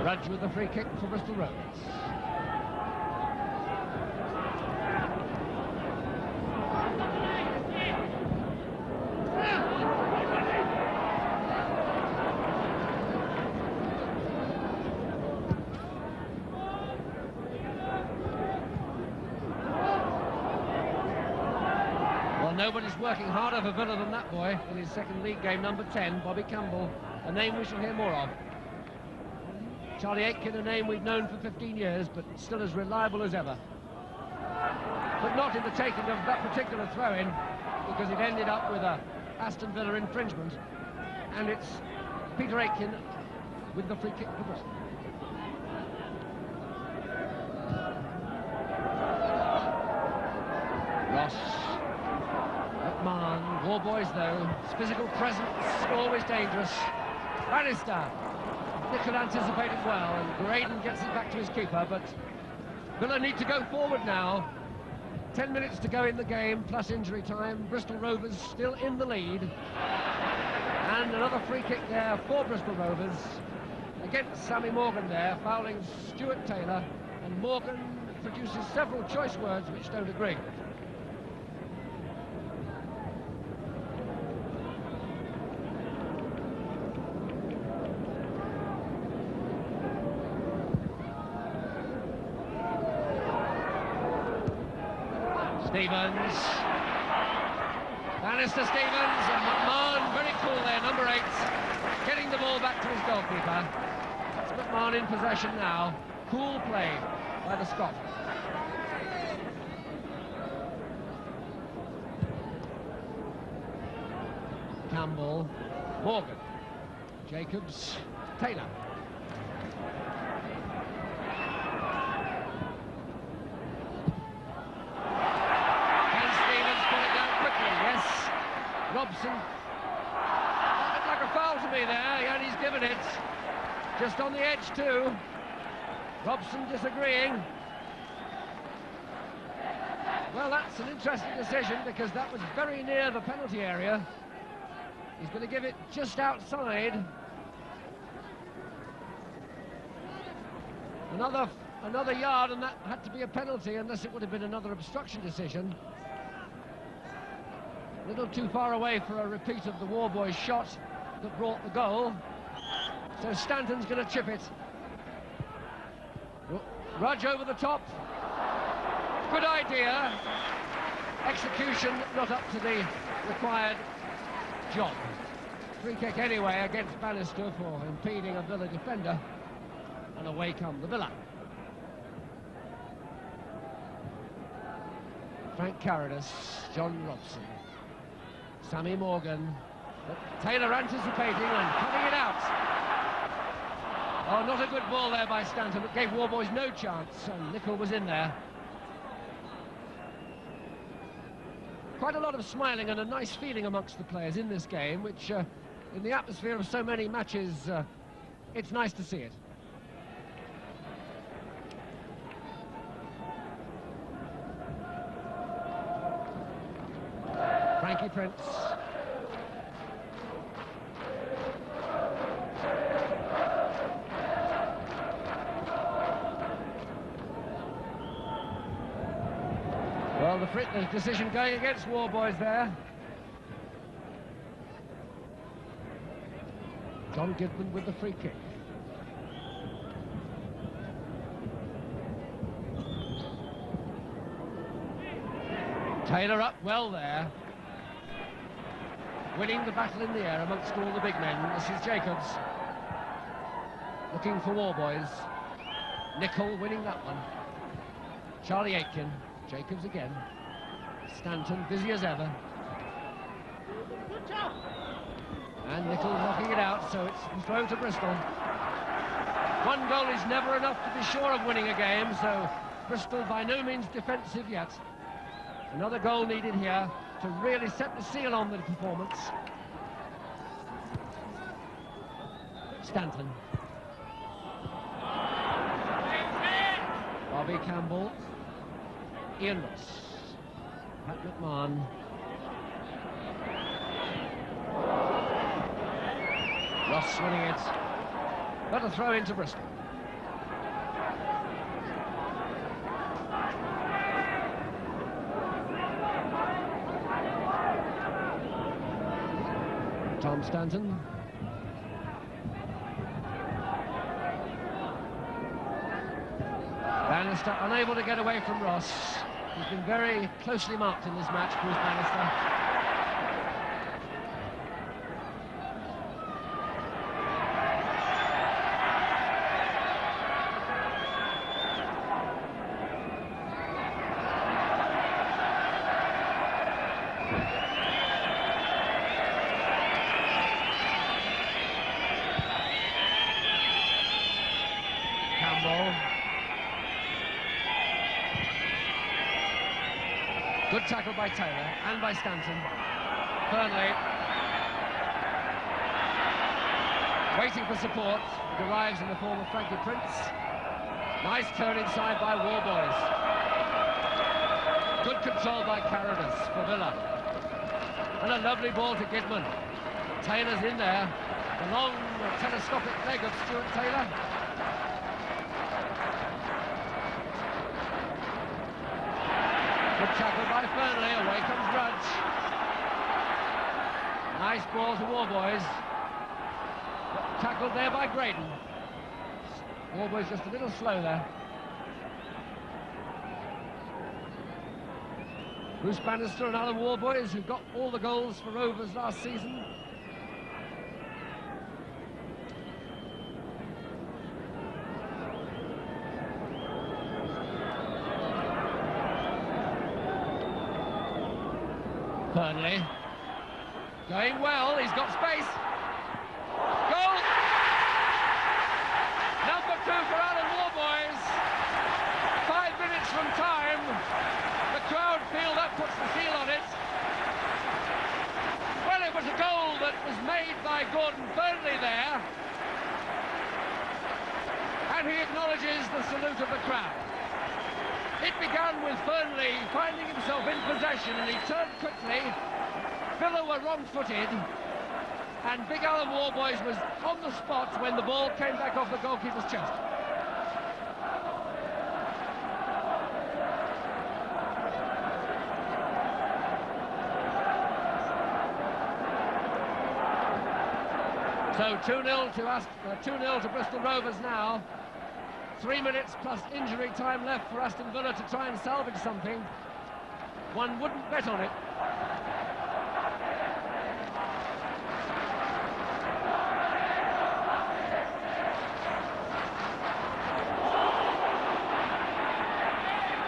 Rudge with the free kick for Bristol Rovers. Well, nobody's working harder for Villa than that boy in his second league game, number 10, Bobby Campbell, a name we shall hear more of. Charlie Aitken, a name we've known for 15 years, but still as reliable as ever. But not in the taking of that particular throw-in, because it ended up with a Aston Villa infringement. And it's Peter Aitken with the free kick for Bristol. Ross. McMahon. War boys, though. His physical presence, always dangerous. Bannister. Nicholl anticipated well, and Graydon gets it back to his keeper, but Villa need to go forward now. 10 minutes to go in the game, plus injury time. Bristol Rovers still in the lead. And another free kick there for Bristol Rovers against Sammy Morgan there, fouling Stuart Taylor, and Morgan produces several choice words which don't agree. Stevens. Bannister, Stevens, and McMahon, very cool there, number 8, getting the ball back to his goalkeeper. It's McMahon in possession now. Cool play by the Scot. Campbell, Morgan, Jacobs, Taylor. Can Stevens put it down quickly? Yes. Robson. That looked like a foul to me there, and he's given it. Just on the edge too. Robson disagreeing. Well, that's an interesting decision because that was very near the penalty area. He's going to give it just outside. Another yard, and that had to be a penalty unless it would have been another obstruction decision. A little too far away for a repeat of the Warboys shot that brought the goal. So Stanton's going to chip it. Rudge over the top. Good idea. Execution not up to the required job. Free kick anyway against Bannister for impeding a Villa defender. And away come the Villa. Frank Carrodus, John Robson, Sammy Morgan. But Taylor anticipating and cutting it out. Oh, not a good ball there by Stanton. It gave Warboys no chance, and Nicholl was in there. Quite a lot of smiling and a nice feeling amongst the players in this game, which, in the atmosphere of so many matches, it's nice to see it. Frankie Prince. Well, the decision going against Warboys there. John Gidman with the free kick. Taylor up well there. Winning the battle in the air amongst all the big men. This is Jacobs. Looking for Warboys. Nicholl winning that one. Charlie Aitken. Jacobs again. Stanton busy as ever. And Nicholl knocking it out, so it's thrown to Bristol. One goal is never enough to be sure of winning a game, so Bristol by no means defensive yet. Another goal needed here to really set the seal on the performance. Stanton. Bobby Campbell. Ian Ross. Pat McMahon. Ross winning it. But a throw into Bristol. Tom Stanton. Bannister unable to get away from Ross. He's been very closely marked in this match, Bruce Bannister. Good tackle by Taylor and by Stanton. Burnley waiting for support. It arrives in the form of Frankie Prince. Nice turn inside by Warboys. Good control by Carrodus for Villa. And a lovely ball to Gidman. Taylor's in there. The long telescopic leg of Stuart Taylor. Good tackle by Burnley, away comes Rudge. Nice ball to Warboys. Tackled there by Graydon. Warboys just a little slow there. Bruce Bannister and other Warboys who got all the goals for Rovers last season. Burnley. Going well, he's got space. Goal! Number 2 for Alan Warboys. 5 minutes from time. The crowd feel that puts the seal on it. Well, it was a goal that was made by Gordon Burnley there. And he acknowledges the salute of the crowd. It began with Burnley finding himself in possession, and he turned quickly. Villa were wrong-footed, and Big Alan Warboys was on the spot when the ball came back off the goalkeeper's chest. So 2-0 to Bristol Rovers now. 3 minutes plus injury time left for Aston Villa to try and salvage something. One wouldn't bet on it.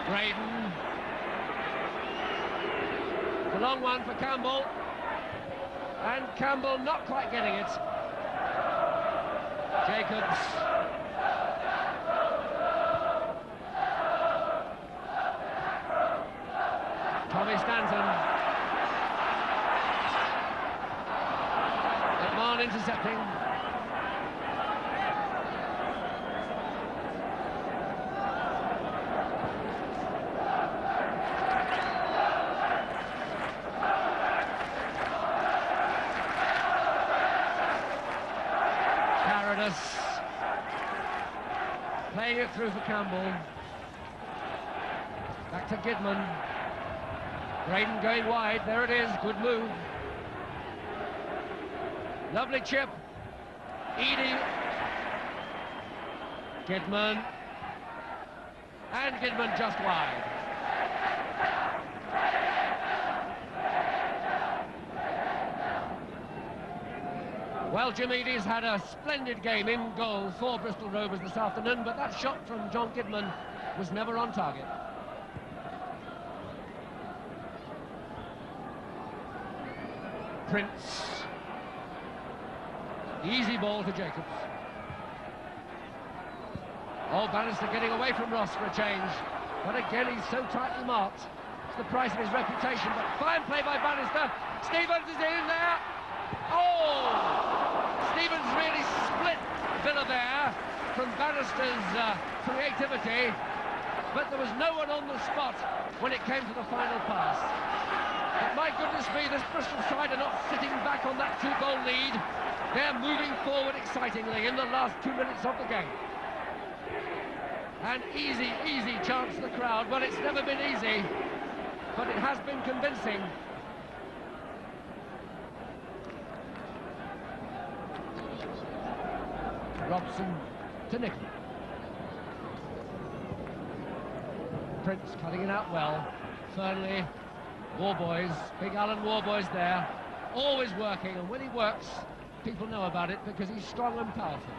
Graydon. The long one for Campbell. And Campbell not quite getting it. Jacobs. Tommy Stanton. McMahon intercepting. Carrodus. Playing it through for Campbell. Back to Gidman. Graydon going wide, there it is, good move. Lovely chip. Edie. Gidman. And Gidman just wide. Well, Jim Edie's had a splendid game in goal for Bristol Rovers this afternoon, but that shot from John Gidman was never on target. Prince. Easy ball to Jacobs. Oh, Bannister getting away from Ross for a change. But again, he's so tightly marked. It's the price of his reputation, but fine play by Bannister. Stevens is in there. Oh! Stevens really split Villa there from Bannister's creativity, but there was no one on the spot when it came to the final pass. But my goodness me, this Bristol side are not sitting back on that 2-goal lead. They're moving forward excitingly in the last 2 minutes of the game. An easy, easy chance to the crowd. Well, it's never been easy, but it has been convincing. Robson to Nicholl. Prince cutting it out well. Fernley, Warboys, Big Alan Warboys there, always working, and when he works, people know about it because he's strong and powerful.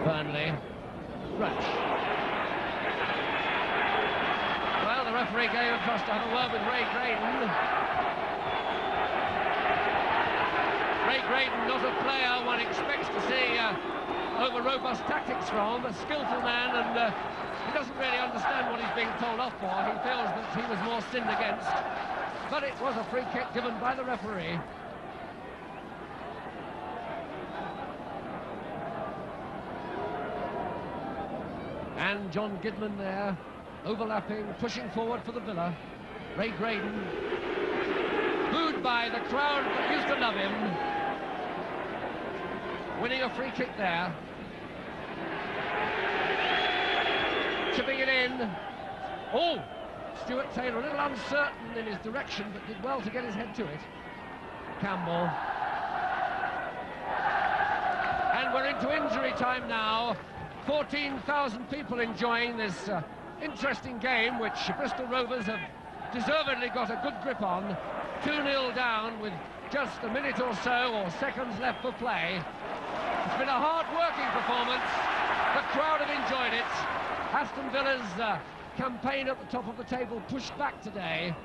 Burnley, Roach. Well, the referee gave across to have a word with Ray Graydon. Ray Graydon, not a player one expects to see over robust tactics from, a skillful man, and he doesn't really understand what he's being told off for. He feels that he was more sinned against, but it was a free kick given by the referee. And John Gidman there, overlapping, pushing forward for the Villa. Ray Graydon, booed by the crowd that used to love him. Winning a free kick there. Chipping it in. Oh! Stuart Taylor a little uncertain in his direction, but did well to get his head to it. Campbell. And we're into injury time now. 14,000 people enjoying this interesting game, which Bristol Rovers have deservedly got a good grip on. 2-0 down with just a minute or so, or seconds left for play. It's been a hard-working performance. The crowd have enjoyed it. Aston Villa's campaign at the top of the table pushed back today.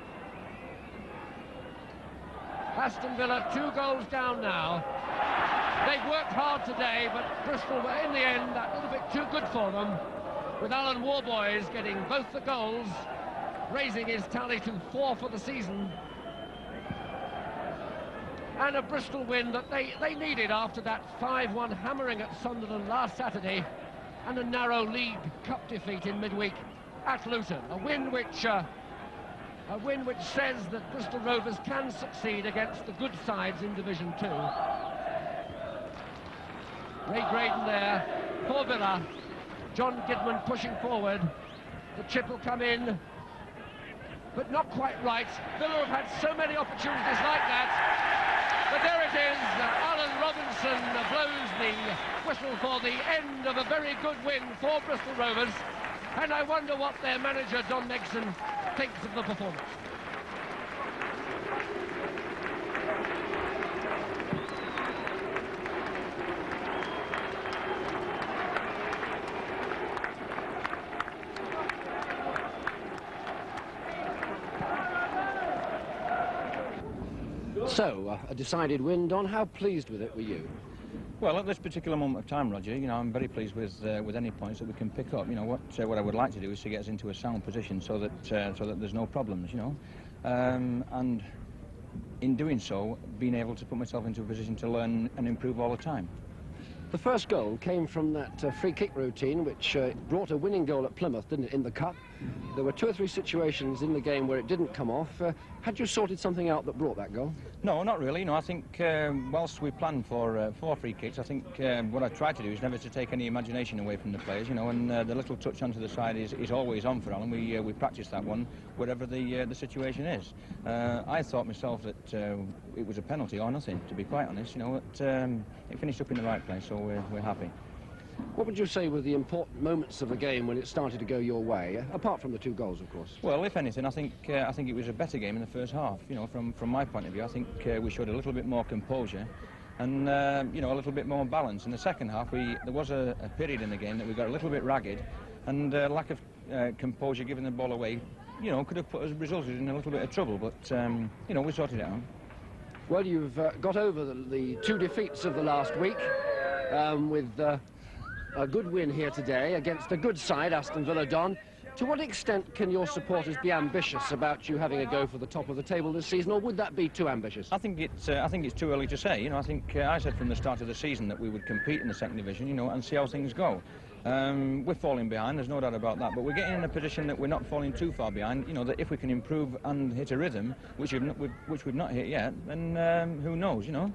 Aston Villa 2 goals down now. They've worked hard today, but Bristol were in the end a little bit too good for them, with Alan Warboys getting both the goals, raising his tally to 4 for the season. And a Bristol win that they needed after that 5-1 hammering at Sunderland last Saturday, and a narrow League Cup defeat in midweek at Luton. A win which says that Bristol Rovers can succeed against the good sides in Division 2. Ray Graydon there for Villa. John Gidman pushing forward. The chip will come in, but not quite right. Villa have had so many opportunities like that. But there it is. Alan Robson blows the whistle for the end of a very good win for Bristol Rovers. And I wonder what their manager, Don Megson, thinks of the performance. So, a decided win, Don. How pleased with it were you? Well, at this particular moment of time, Roger, you know, I'm very pleased with any points that we can pick up. You know, what I would like to do is to get us into a sound position so that there's no problems, you know. And in doing so, being able to put myself into a position to learn and improve all the time. The first goal came from that free kick routine, which brought a winning goal at Plymouth, didn't it, in the Cup? There were 2 or 3 situations in the game where it didn't come off. Had you sorted something out that brought that goal? No, not really. You know, I think whilst we planned for 4 free kicks, I think what I tried to do is never to take any imagination away from the players, you know, and the little touch onto the side is always on for Alan. We practice that one, whatever the situation is. I thought myself that it was a penalty or nothing, to be quite honest, you know. It finished up in the right place, so we're happy. What would you say were the important moments of the game when it started to go your way, apart from the 2 goals, of course? Well, if anything, I think it was a better game in the first half. You know, from my point of view, I think we showed a little bit more composure and you know, a little bit more balance. In the second half, there was a period in the game that we got a little bit ragged, and lack of composure, giving the ball away, you know, could have resulted in a little bit of trouble. But you know, we sorted it out. Well, you've got over the 2 defeats of the last week with a good win here today against a good side, Aston Villa. Don, to what extent can your supporters be ambitious about you having a go for the top of the table this season, or would that be too ambitious? I think it's too early to say. You know, I think I said from the start of the season that we would compete in the 2nd division, you know, and see how things go. We're falling behind, there's no doubt about that, but we're getting in a position that we're not falling too far behind. You know, that if we can improve and hit a rhythm, which we've not hit yet, then who knows, you know.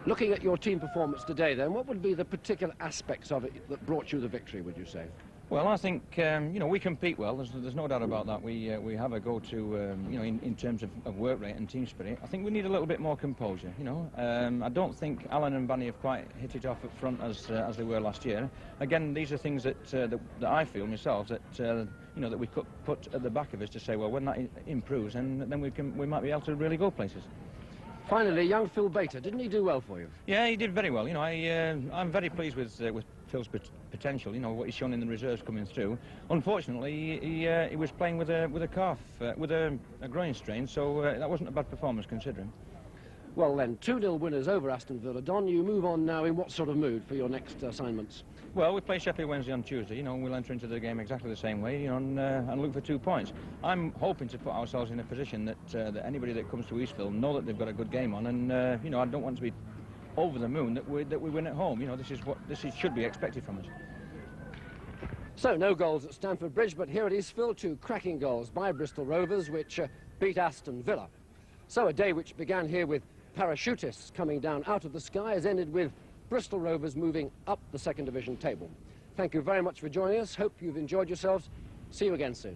Looking at your team performance today, then, what would be the particular aspects of it that brought you the victory, would you say? Well, I think, you know, we compete well, there's no doubt about that. We have a go-to, you know, in terms of work rate and team spirit. I think we need a little bit more composure, you know. I don't think Alan and Banny have quite hit it off up front as they were last year. Again, these are things that I feel myself that, you know, that we could put at the back of us to say, well, when that improves, and then we might be able to really go places. Finally, young Phil Bater, didn't he do well for you? Yeah, he did very well. You know, I'm very pleased with Phil's potential. You know, what he's shown in the reserves coming through. Unfortunately, he was playing with a calf, with a groin strain, so that wasn't a bad performance considering. Well then, 2-0 winners over Aston Villa. Don, you move on now in what sort of mood for your next assignments? Well, we play Sheffield Wednesday on Tuesday, you know, and we'll enter into the game exactly the same way, you know, and look for 2 points. I'm hoping to put ourselves in a position that anybody that comes to Eastville know that they've got a good game on, and you know, I don't want to be over the moon that we win at home. You know, this should be expected from us. So, no goals at Stamford Bridge, but here at Eastville, 2 cracking goals by Bristol Rovers, which beat Aston Villa. So, a day which began here with parachutists coming down out of the sky has ended with Bristol Rovers moving up the 2nd division table. Thank you very much for joining us. Hope you've enjoyed yourselves. See you again soon.